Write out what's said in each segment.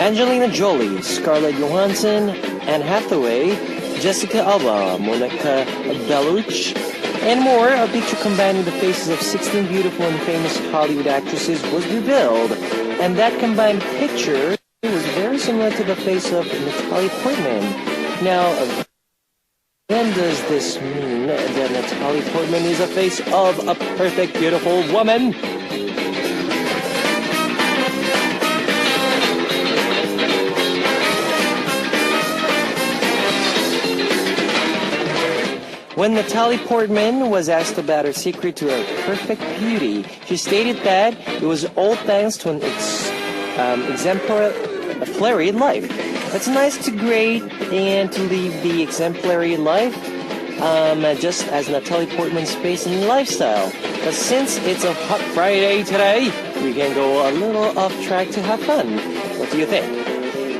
Angelina Jolie, Scarlett Johansson, Anne Hathaway, Jessica Alba, Monica Bellucci, and more. A picture combining the faces of 16 beautiful and famous Hollywood actresses was revealed, and that combined picture was very similar to the face of Natalie Portman. Now, when does this mean that Natalie Portman is the face of a perfect, beautiful woman? When Natalie Portman was asked about her secret to her perfect beauty, she stated that it was all thanks to an exemplary life. It's nice to great and to live the exemplary life, just as Natalie Portman's face and lifestyle. But since it's a hot Friday today, we can go a little off track to have fun. What do you think?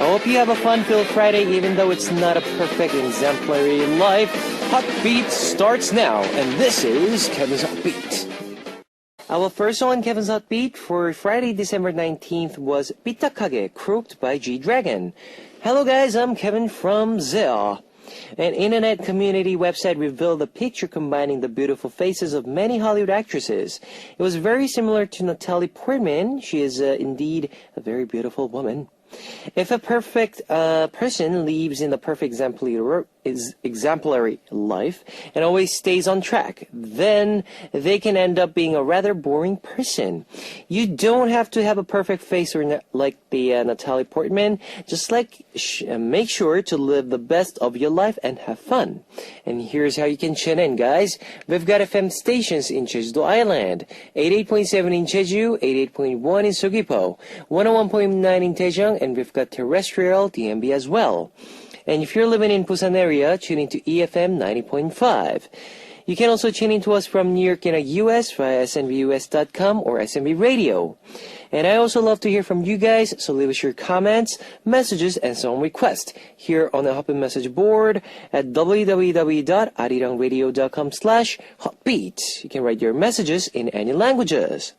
I hope you have a fun-filled Friday even though it's not a perfect exemplary life. Hot Beat starts now, and this is Kevin's Hot Beat. Our first song on Kevin's Hot Beat for Friday, December 19th was Bitakage, croaked by G-Dragon. Hello guys, I'm Kevin from Zea. An internet community website revealed a picture combining the beautiful faces of many Hollywood actresses. It was very similar to Natalie Portman. She is indeed a very beautiful woman. If a perfect person lives in the perfect exemplary life and always stays on track, then they can end up being a rather boring person. You don't have to have a perfect face or like the Natalie Portman. Just make sure to live the best of your life and have fun. And here's how you can tune in, guys. We've got FM stations in Jeju-do Island, 88.7 in Jeju, 88.1 in Sugipo, 101.9 in Daejeon, and we've got terrestrial DMB as well. And if you're living in Busan area, tune into EFM 90.5. You can also tune in to us from New York in the US via snbus.com or SNB Radio. And I also love to hear from you guys, so leave us your comments, messages, and song requests here on the Hotbeat message board at www.arirangradio.com/hotbeat. You can write your messages in any languages.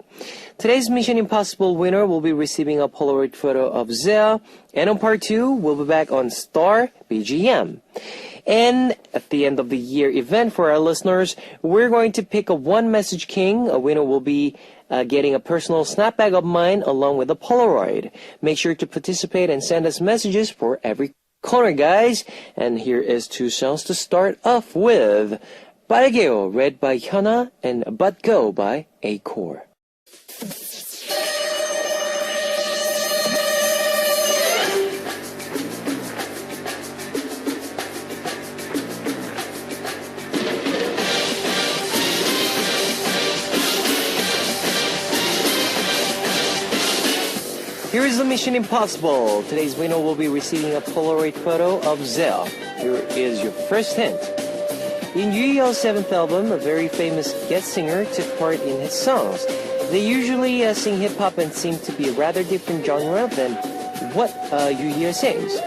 Today's Mission Impossible winner will be receiving a Polaroid photo of Zea, and on part 2, we'll be back on Star BGM. And at the end of the year event for our listeners, we're going to pick a One Message King. A winner will be getting a personal snapback of mine along with a Polaroid. Make sure to participate and send us messages for every corner, guys. And here is 2 songs to start off with. Pargeo, read by Hyuna, and But Go by A-Core. Here is the Mission Impossible. Today's winner will be receiving a Polaroid photo of Zea. Here is your first hint. In Yu Yeo's 7th album, a very famous guest singer took part in his songs. They usually sing hip-hop and seem to be a rather different genre than what Yu Yeo sings.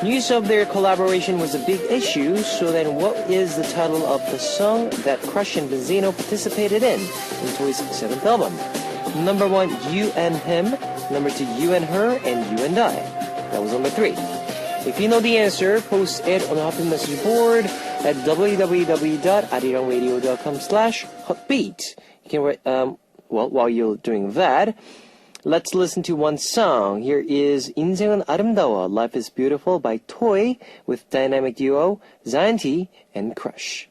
News of their collaboration was a big issue, so then what is the title of the song that Crush and Benzino participated in Toy's 7th album? Number 1, You and Him. Number 2, You and Her, and You and I. That was number 3. If you know the answer, post it on the Hotbeat message board at www.arirangradio.com/hotbeat. You can write, while you're doing that, let's listen to one song. Here is 인생은 아름다워, Life is Beautiful by Toy with dynamic duo Zion T and Crush.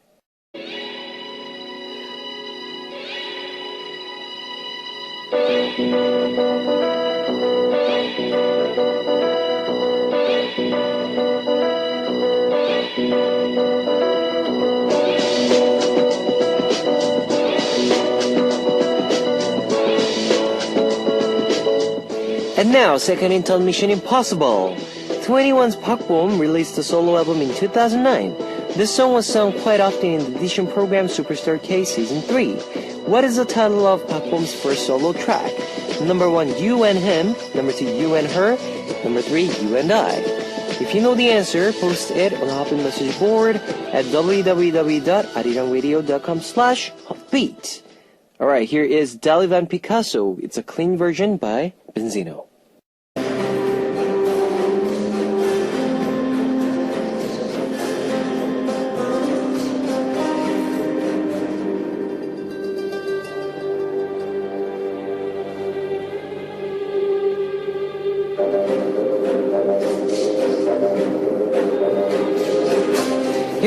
And now, second in on Mission Impossible. 21's Park Bom released a solo album in 2009. This song was sung quite often in the audition program Superstar K Season 3. What is the title of Park Bom's first solo track? Number 1, You and Him. Number 2, You and Her. Number 3, You and I. If you know the answer, post it on the Hotbeat message board at www.arirangradio.com/hotbeat. Alright, here is Dali Van Picasso. It's a clean version by Benzino.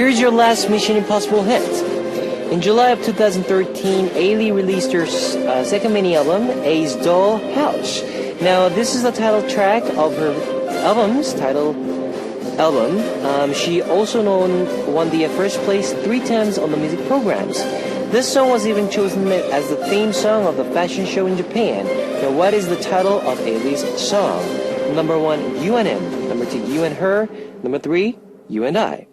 Here's your last Mission Impossible hit. In July of 2013, Ailey released her second mini-album, A's Doll House. Now, this is the title track of her album. She also won the first place 3 times on the music programs. This song was even chosen as the theme song of the fashion show in Japan. Now, what is the title of Ailey's song? Number 1, You and Him. Number 2, You and Her. Number 3, You and I.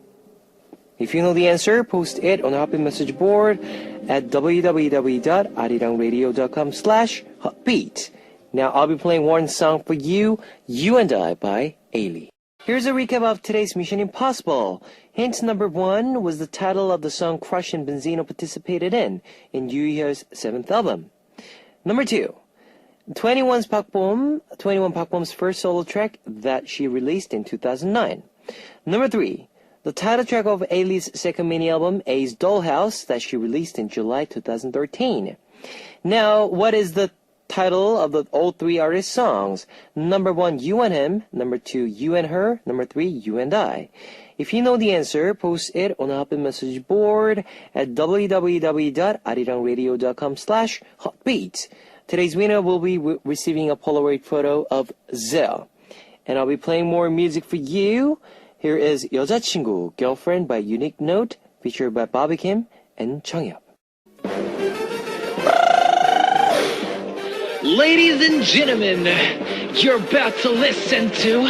If you know the answer, post it on the Hotbeat message board at www.arirangradio.com/hotbeat. Now, I'll be playing one song for you, You and I by Ailey. Here's a recap of today's Mission Impossible. Hint number 1 was the title of the song Crush and Benzino participated in Yoo-Hyo's 7th album. Number 2, 21 Park Bom's first solo track that she released in 2009. Number 3, the title track of Ailey's second mini-album, A's Doll House, that she released in July 2013. Now, what is the title of all 3 artists' songs? Number 1, You and Him. Number 2, You and Her. Number 3, You and I. If you know the answer, post it on the Hotbeat message board at www.arirangradio.com/hotbeat. Today's winner will be receiving a Polaroid photo of Zell. And I'll be playing more music for you. Here is 여자친구, Girlfriend by Unique Note, featured by Bobby Kim and Changhyuk. Ladies and gentlemen, you're about to listen to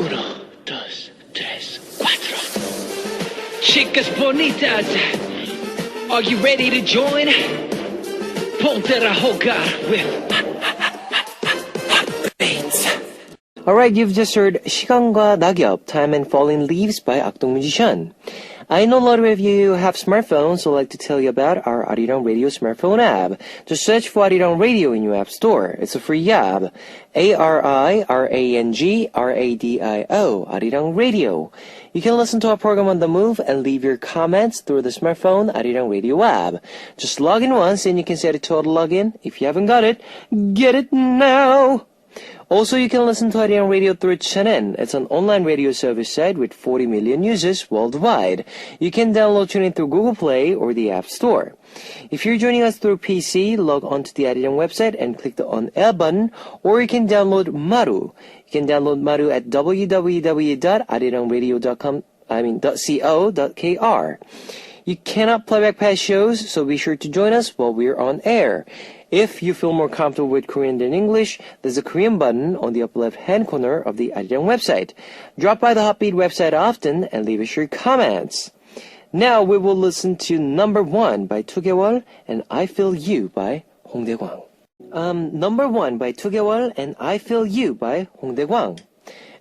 Uno, Dos, Tres, Cuatro. Chicas bonitas, are you ready to join? Ponte a jugar with Beats. Alright, you've just heard 시간과 낙엽, Time and Falling Leaves by Akdong Musician. I know a lot of you have smartphones, so I'd like to tell you about our Arirang Radio smartphone app. Just search for Arirang Radio in your app store. It's a free app. ARIRANG-RADIO, Arirang Radio. You can listen to our program on the move and leave your comments through the smartphone Arirang Radio app. Just log in once and you can set a total login. If you haven't got it, get it now! Also, you can listen to Arirang Radio through TuneIn. It's an online radio service site with 40 million users worldwide. You can download TuneIn through Google Play or the App Store. If you're joining us through PC, log on to the Arirang website and click the On Air button, or you can download Maru. You can download Maru at www.arirangradio.co.kr. You cannot play back past shows, so be sure to join us while we're on air. If you feel more comfortable with Korean than English, there's a Korean button on the upper left-hand corner of the Arirang website. Drop by the Hotbeat website often and leave us your comments. Now we will listen to number 1 by 2개월 and I Feel You by Hong Dae-kwang. Number 1 by 2개월 and I Feel You by Hong Dae-kwang.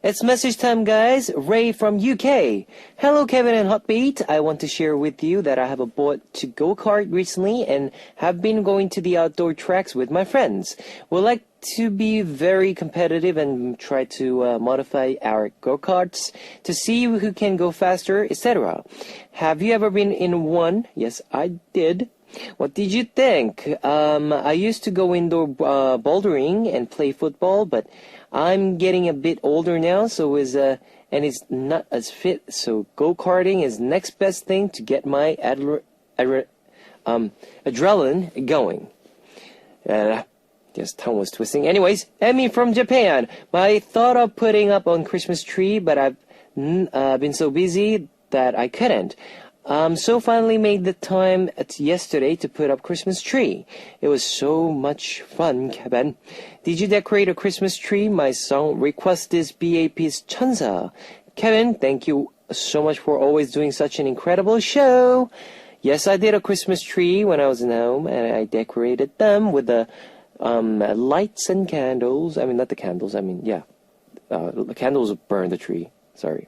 It's message time, guys. Ray from UK. Hello, Kevin and Hotbeat. I want to share with you that I have bought a go-kart recently and have been going to the outdoor tracks with my friends. We like to be very competitive and try to modify our go-karts to see who can go faster, etc. Have you ever been in one? Yes, I did. What did you think? I used to go indoor bouldering and play football, but I'm getting a bit older now, so and it's not as fit. So go-karting is next best thing to get my adrenaline going. Yes, tongue was twisting. Anyways, Emmy from Japan. I thought of putting up on Christmas tree, but I've been so busy that I couldn't. So finally made the time yesterday to put up Christmas tree. It was so much fun, Kevin. Did you decorate a Christmas tree? My song request is BAP's 천사. Kevin, thank you so much for always doing such an incredible show. Yes, I did a Christmas tree when I was in home, and I decorated them with the lights and candles. I mean, not the candles. I mean, yeah, the candles burn the tree. Sorry.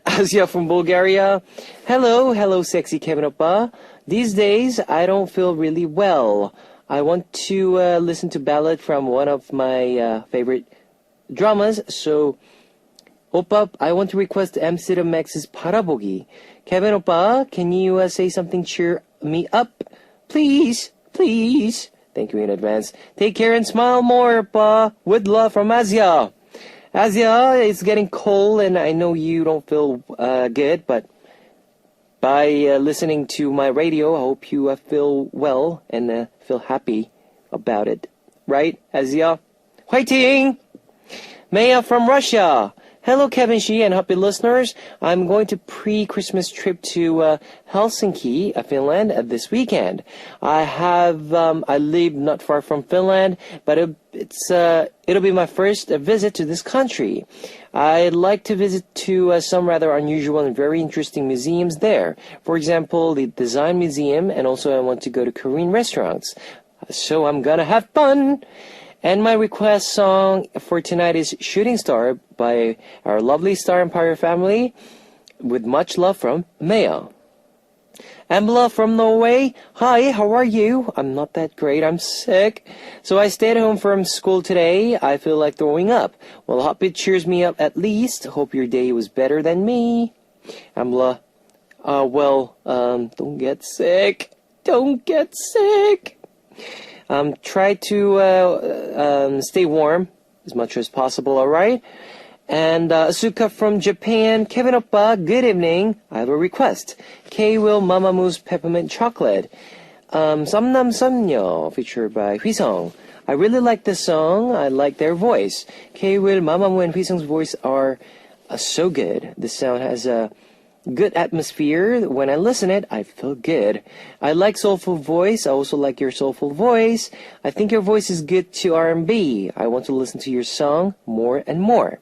Asia from Bulgaria. Hello, sexy Kevin Oppa. These days, I don't feel really well. I want to listen to ballad from one of my favorite dramas. So, Oppa, I want to request Amsterdam Max's 바라보기. Kevin Oppa, can you say something cheer me up? Please. Thank you in advance. Take care and smile more, Oppa. With love from Asia. Asia, it's getting cold and I know you don't feel good, but by listening to my radio. I hope you feel well and feel happy about it. Right, Asia? Fighting! Maya from Russia. Hello, Kevin Shi and happy listeners. I'm going to pre-Christmas trip to Helsinki, Finland, this weekend. I live not far from Finland, but it'll be my first visit to this country. I'd like to visit to some rather unusual and very interesting museums there. For example, the Design Museum, and also I want to go to Korean restaurants. So I'm gonna have fun! And my request song for tonight is Shooting Star by our lovely Star Empire family, with much love from Maya. Ambla from Norway. Hi, how are you? I'm not that great. I'm sick. So I stayed home from school today. I feel like throwing up. Well, Hotbeat cheers me up at least. Hope your day was better than me. Ambla. Don't get sick. Don't get sick. Try to stay warm as much as possible, alright? And Asuka from Japan. Kevin Oppa, good evening. I have a request. K-Will Mamamoo Peppermint Chocolate. Samnam Samnyo, featured by Huisong. I really like this song. I like their voice. K-Will Mamamoo and Huisong's voice are so good. The sound has a good atmosphere. When I listen it, I feel good. I like soulful voice. I also like your soulful voice. I think your voice is good to R&B. I want to listen to your song more and more.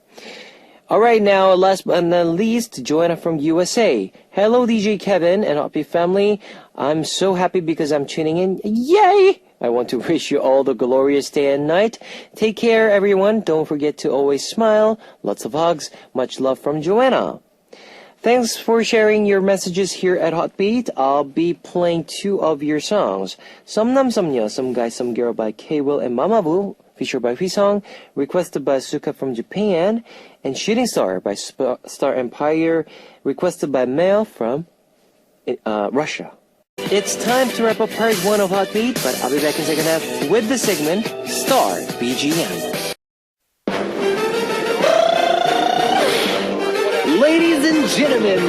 Alright, now last but not least, Joanna from USA. Hello DJ Kevin and Happy Family. I'm so happy because I'm tuning in. Yay! I want to wish you all the glorious day and night. Take care everyone. Don't forget to always smile. Lots of hugs. Much love from Joanna. Thanks for sharing your messages here at Hotbeat. I'll be playing 2 of your songs. Some Nam Some Nya, Some Guy Some Girl by K-Will and Mamamoo, featured by Huisong, requested by Suka from Japan, and Shooting Star by Star Empire, requested by Mel from Russia. It's time to wrap up part 1 of Hotbeat, but I'll be back in second half with the segment Star BGM. Ladies and gentlemen,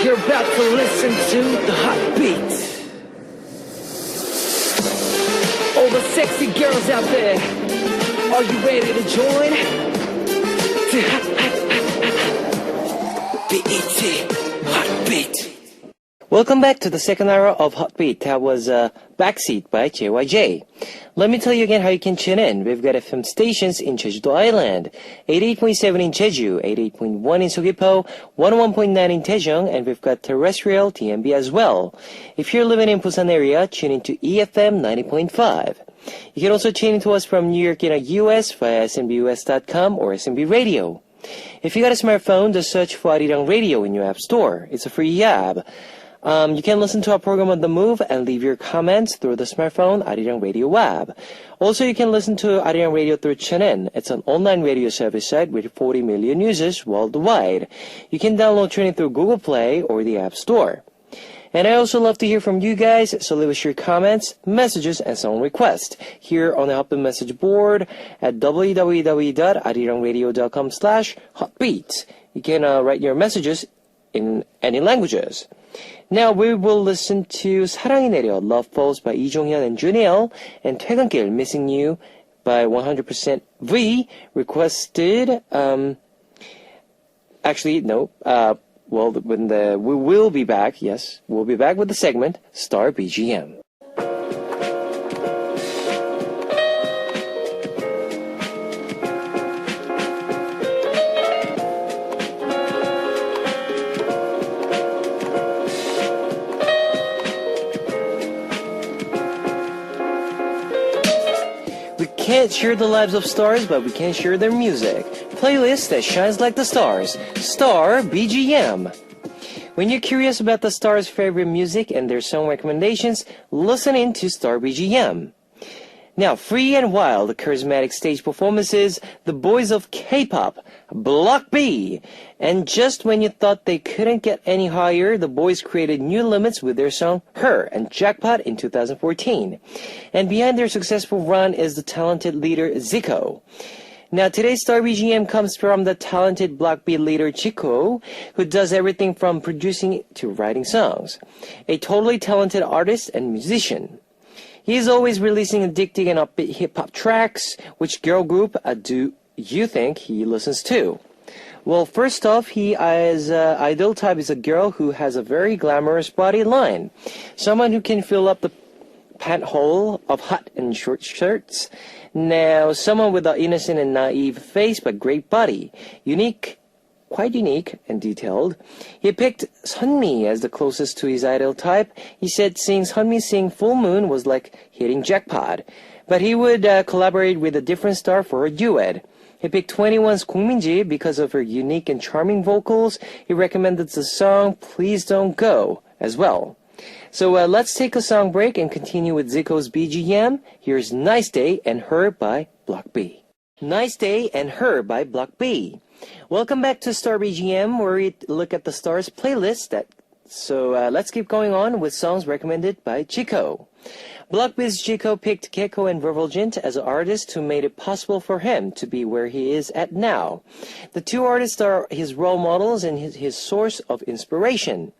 you're about to listen to the Hot Beat. All the sexy girls out there, are you ready to join? BET Hot Beat. Welcome back to the second hour of Hotbeat. That was Backseat by JYJ. Let me tell you again how you can tune in. We've got FM stations in Jeju-do Island, 88.7 in Jeju, 88.1 in Seogwipo, 101.9 in Daejeong, and we've got terrestrial TMB as well. If you're living in Busan area, tune in to EFM 90.5. You can also tune in to us from New York in the US via SMBUS.com or SMB Radio. If you got a smartphone, just search for Arirang Radio in your app store. It's a free app. You can listen to our program on the move and leave your comments through the smartphone Arirang Radio app. Also, you can listen to Arirang Radio through TuneIn. It's an online radio service site with 40 million users worldwide. You can download TuneIn through Google Play or the App Store. And I also love to hear from you guys, so leave us your comments, messages, and song requests here on the Hotbeat message board at www.arirangradio.com/hotbeat. You can write your messages in any languages. Now we will listen to 사랑이 내려, Love Falls by Lee Jong-hyun and Junil, and 퇴근길, Missing You by 100% V, requested, we will be back, yes, we'll be back with the segment, Star BGM. We can't share the lives of stars, but we can share their music. Playlist that shines like the stars. Star BGM. When you're curious about the stars' favorite music and their song recommendations, listen in to Star BGM. Now, free and wild, charismatic stage performances, the boys of K-pop, Block B. And just when you thought they couldn't get any higher, the boys created new limits with their song Her and Jackpot in 2014. And behind their successful run is the talented leader Zico. Now, today's Star BGM comes from the talented Block B leader Chico, who does everything from producing to writing songs. A totally talented artist and musician. He is always releasing addicting and upbeat hip-hop tracks. Which girl group do you think he listens to? Well, first off, he as idol type is a girl who has a very glamorous body line. Someone who can fill up the pant hole of hot and short shirts. Now, someone with an innocent and naive face but great body. Quite unique and detailed. He picked Sunmi as the closest to his idol type. He said seeing Sunmi sing Full Moon was like hitting jackpot. But he would collaborate with a different star for a duet. He picked 21's Kong Min-ji because of her unique and charming vocals. He recommended the song Please Don't Go as well. So let's take a song break and continue with Zico's BGM. Here's Nice Day and Her by Block B. Nice Day and Her by Block B. Welcome back to Star BGM, where we look at the Stars playlist. So let's keep going on with songs recommended by Chico. Block B's Chico picked Gecko and Vervulgent as artists who made it possible for him to be where he is at now. The two artists are his role models and his source of inspiration.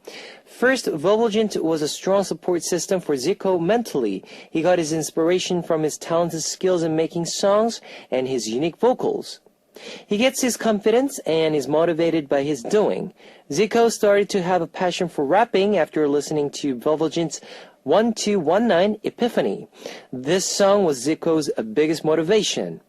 First, Vervulgent was a strong support system for Zico mentally. He got his inspiration from his talented skills in making songs and his unique vocals. He gets his confidence and is motivated by his doing. Zico started to have a passion for rapping after listening to Vervulgent's 1219 Epiphany. This song was Zico's biggest motivation.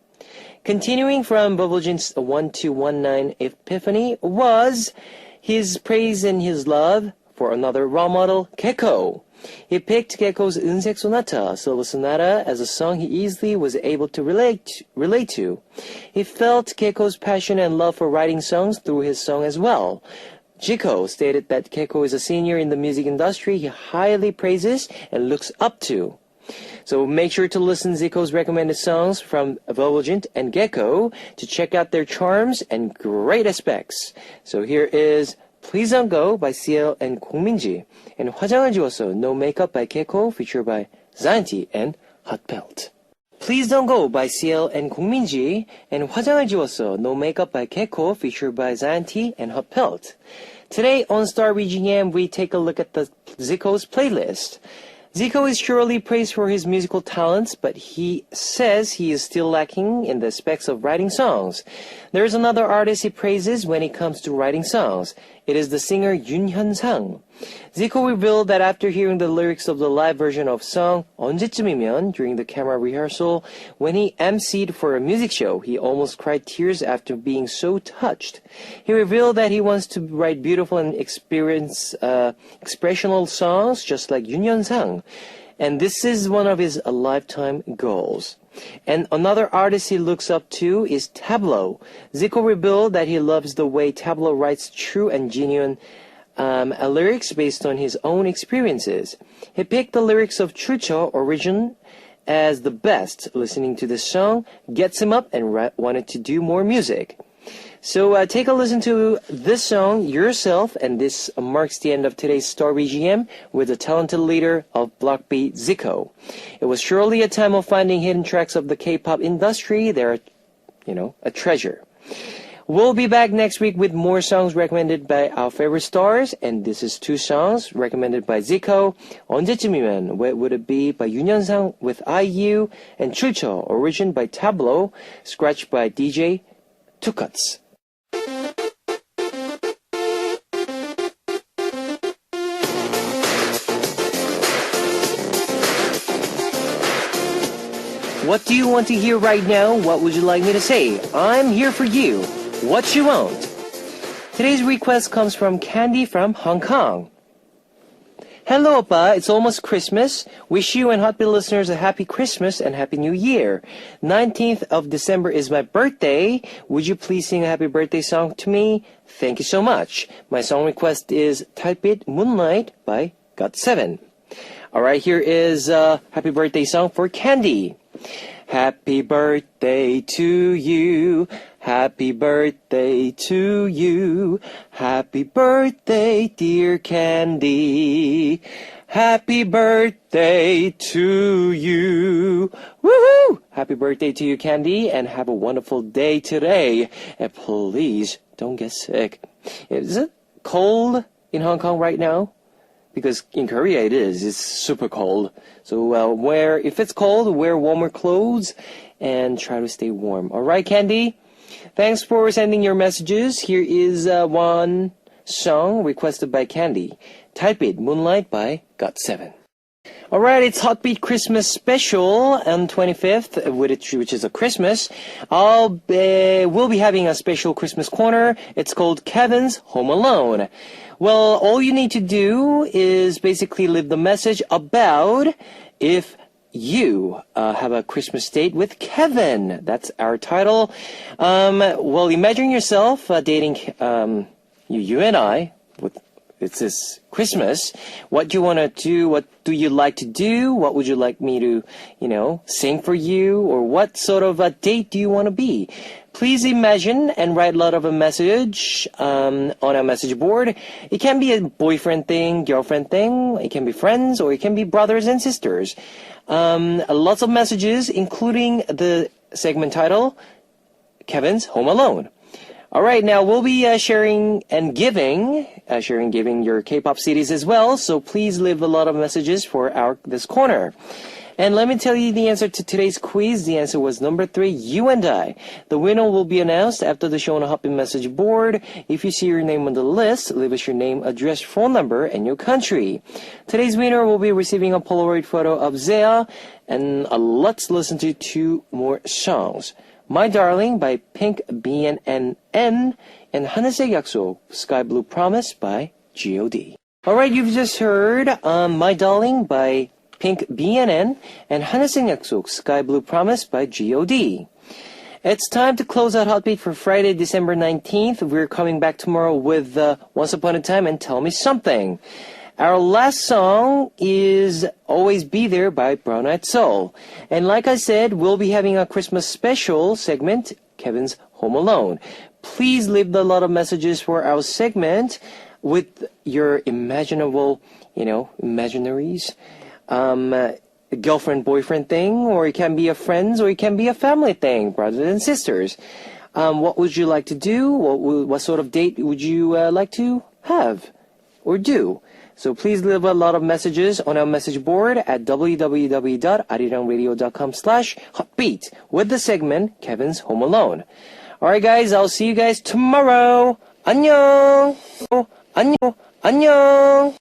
Continuing from Vervulgent's 1219 Epiphany was his praise and his love for another role model, Gecko. He picked Gecko's Unsek Sonata, Silver Sonata, as a song he easily was able to relate to. He felt Gecko's passion and love for writing songs through his song as well. Chico stated that Gecko is a senior in the music industry he highly praises and looks up to. So make sure to listen to Zico's recommended songs from Vervulgent and Gecko to check out their charms and great aspects. So here is Please Don't Go by CL and Kong Min-ji, and 화장을 지웠어, No Makeup by Gecko, featured by Zanti and Hot Pelt. Please Don't Go by CL and Kong Min-ji, and 화장을 지웠어, No Makeup by Gecko, featured by Zanti and Hot Pelt. Today on Star BGM, we take a look at the Zico's playlist. Zico is surely praised for his musical talents, but he says he is still lacking in the aspects of writing songs. There is another artist he praises when it comes to writing songs. It is the singer Yoon Hyun-sang. Zico revealed that after hearing the lyrics of the live version of song 언제쯤이면 during the camera rehearsal, when he emceed for a music show, he almost cried tears after being so touched. He revealed that he wants to write beautiful and expressional songs just like Yoon Hyun-sang. And this is one of his lifetime goals. And another artist he looks up to is Tableau. Zico revealed that he loves the way Tableau writes true and genuine lyrics based on his own experiences. He picked the lyrics of Chucho Origin as the best. Listening to this song gets him up and wanted to do more music. So take a listen to this song yourself, and this marks the end of today's Star BGM with the talented leader of Block B, Zico. It was surely a time of finding hidden tracks of the K-pop industry. They're, a treasure. We'll be back next week with more songs recommended by our favorite stars, and this is two songs recommended by Zico. 언제쯤이면, Where Would It Be by Yoon Hyun-sang with IU, and Chucho, Origin by Tableau, scratched by DJ Two Cuts. What do you want to hear right now? What would you like me to say? I'm here for you. What you want? Today's request comes from Candy from Hong Kong. Hello, Oppa. It's almost Christmas. Wish you and Hotbeat listeners a happy Christmas and happy New Year. 19th of December is my birthday. Would you please sing a happy birthday song to me? Thank you so much. My song request is Type It Moonlight by GOT7. Alright, here is a happy birthday song for Candy. Happy birthday to you. Happy birthday to you. Happy birthday, dear Candy. Happy birthday to you. Woohoo! Happy birthday to you, Candy, and have a wonderful day today. And please don't get sick. Is it cold in Hong Kong right now? Because in Korea it is. It's super cold. So if it's cold, wear warmer clothes and try to stay warm. All right, Candy? Thanks for sending your messages. Here is one song requested by Candy. Type it, Moonlight by GOT7. All right, it's Heartbeat Christmas special on 25th, which is a Christmas. We'll be having a special Christmas corner. It's called Kevin's Home Alone. Well, all you need to do is basically leave the message about if you have a Christmas date with Kevin. That's our title. Well, imagine yourself dating you and I. It's this Christmas. What do you want to do? What do you like to do? What would you like me to, sing for you? Or what sort of a date do you want to be? Please imagine and write a lot of a message on our message board. It can be a boyfriend thing, girlfriend thing. It can be friends, or it can be brothers and sisters. Lots of messages, including the segment title, Kevin's Home Alone. All right, now we'll be sharing and giving your K-pop CDs as well. So please leave a lot of messages for this corner. And let me tell you the answer to today's quiz. The answer was number 3, You and I. The winner will be announced after the show on a Hotbit message board. If you see your name on the list, leave us your name, address, phone number, and your country. Today's winner will be receiving a Polaroid photo of Zea. And let's listen to 2 more songs. My Darling by Pink BNN and 하늘색 약속, Sky Blue Promise by G.O.D. Alright, you've just heard My Darling by Pink BNN and 하늘색 약속, Sky Blue Promise by G.O.D. It's time to close out Hotbeat for Friday, December 19th. We're coming back tomorrow with Once Upon a Time and Tell Me Something. Our last song is Always Be There by Brown Eyed Soul. And like I said, we'll be having a Christmas special segment, Kevin's Home Alone. Please leave a lot of messages for our segment with your imaginable, imaginaries. Girlfriend, boyfriend thing, or it can be a friends, or it can be a family thing, brothers and sisters. What would you like to do? What sort of date would you like to have or do? So please leave a lot of messages on our message board at www.arirangradio.com/hotbeat with the segment Kevin's Home Alone. Alright guys, I'll see you guys tomorrow. 안녕. 안녕. 안녕.